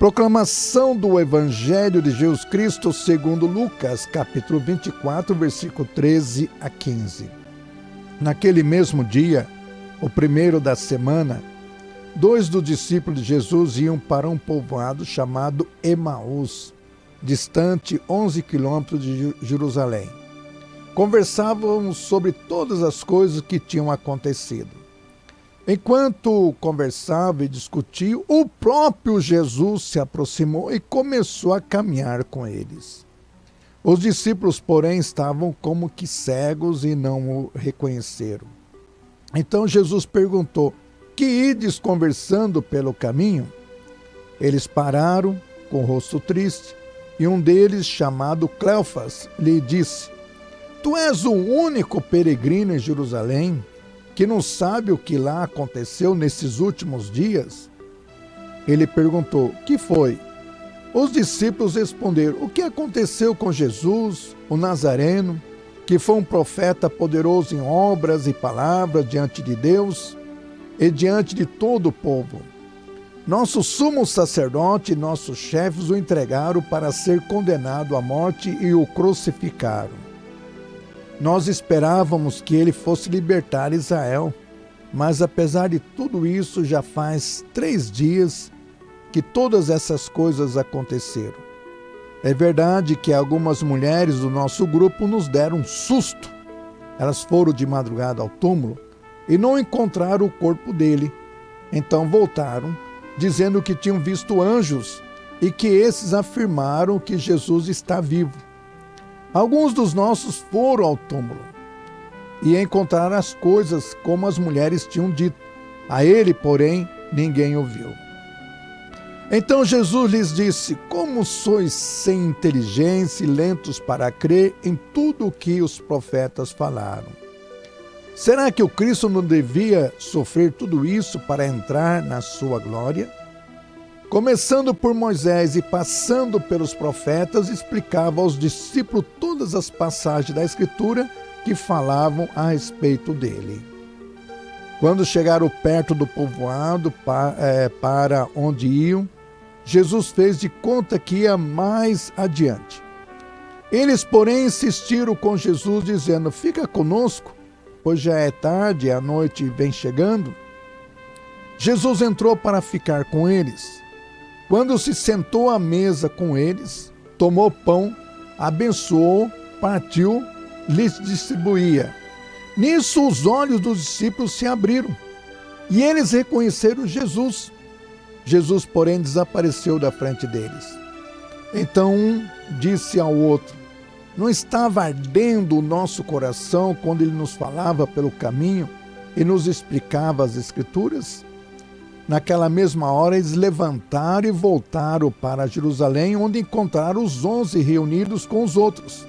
Proclamação do Evangelho de Jesus Cristo segundo Lucas, capítulo 24, versículo 13 a 15. Naquele mesmo dia, o primeiro da semana, 2 dos discípulos de Jesus iam para um povoado chamado Emaús, distante 11 quilômetros de Jerusalém. Conversavam sobre todas as coisas que tinham acontecido. Enquanto conversava e discutia, o próprio Jesus se aproximou e começou a caminhar com eles. Os discípulos, porém, estavam como que cegos e não o reconheceram. Então Jesus perguntou: que ides conversando pelo caminho? Eles pararam com o rosto triste, e um deles, chamado Cleofas, lhe disse: Tu és o único peregrino em Jerusalém que não sabe o que lá aconteceu nesses últimos dias? Ele perguntou: que foi? Os discípulos responderam: o que aconteceu com Jesus, o Nazareno, que foi um profeta poderoso em obras e palavras diante de Deus e diante de todo o povo. Nosso sumo sacerdote e nossos chefes o entregaram para ser condenado à morte e o crucificaram. Nós esperávamos que ele fosse libertar Israel, mas apesar de tudo isso, já faz 3 dias que todas essas coisas aconteceram. É verdade que algumas mulheres do nosso grupo nos deram um susto. Elas foram de madrugada ao túmulo e não encontraram o corpo dele. Então voltaram, dizendo que tinham visto anjos e que esses afirmaram que Jesus está vivo. Alguns dos nossos foram ao túmulo e encontraram as coisas como as mulheres tinham dito. A ele, porém, ninguém ouviu. Então Jesus lhes disse: como sois sem inteligência e lentos para crer em tudo o que os profetas falaram? Será que o Cristo não devia sofrer tudo isso para entrar na sua glória? Começando por Moisés e passando pelos profetas, explicava aos discípulos todas as passagens da Escritura que falavam a respeito dele. Quando chegaram perto do povoado para onde iam, Jesus fez de conta que ia mais adiante. Eles, porém, insistiram com Jesus, dizendo: fica conosco, pois já é tarde e a noite vem chegando. Jesus entrou para ficar com eles. Quando se sentou à mesa com eles, tomou pão, abençoou, partiu, lhes distribuía. Nisso os olhos dos discípulos se abriram, e eles reconheceram Jesus. Jesus, porém, desapareceu da frente deles. Então um disse ao outro: não estava ardendo o nosso coração quando ele nos falava pelo caminho e nos explicava as Escrituras? Naquela mesma hora eles levantaram e voltaram para Jerusalém, onde encontraram os 11 reunidos com os outros.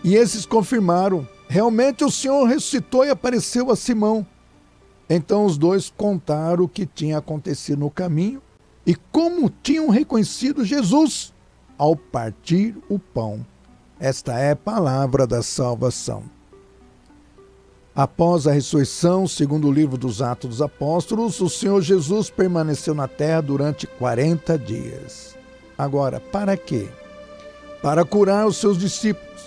E esses confirmaram: realmente o Senhor ressuscitou e apareceu a Simão. Então os dois contaram o que tinha acontecido no caminho e como tinham reconhecido Jesus ao partir o pão. Esta é a palavra da salvação. Após a ressurreição, segundo o livro dos Atos dos Apóstolos, o Senhor Jesus permaneceu na terra durante 40 dias. Agora, para quê? Para curar os seus discípulos.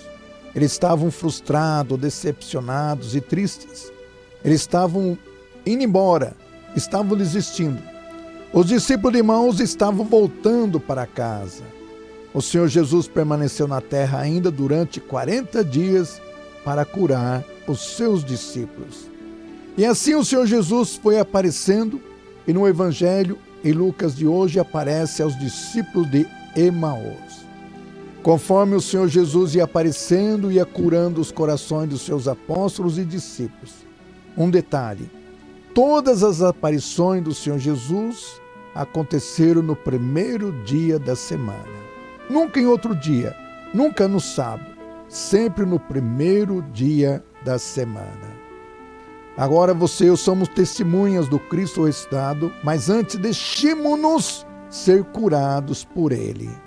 Eles estavam frustrados, decepcionados e tristes. Eles estavam indo embora, estavam desistindo. Os discípulos de Emaús estavam voltando para casa. O Senhor Jesus permaneceu na terra ainda durante 40 dias para curar os seus discípulos. E assim o Senhor Jesus foi aparecendo, e no Evangelho, em Lucas de hoje, aparece aos discípulos de Emaús. Conforme o Senhor Jesus ia aparecendo, ia curando os corações dos seus apóstolos e discípulos. Um detalhe: todas as aparições do Senhor Jesus aconteceram no primeiro dia da semana. Nunca em outro dia, nunca no sábado, sempre no primeiro dia da semana. Agora você e eu somos testemunhas do Cristo ressuscitado, mas antes deixemo-nos ser curados por Ele.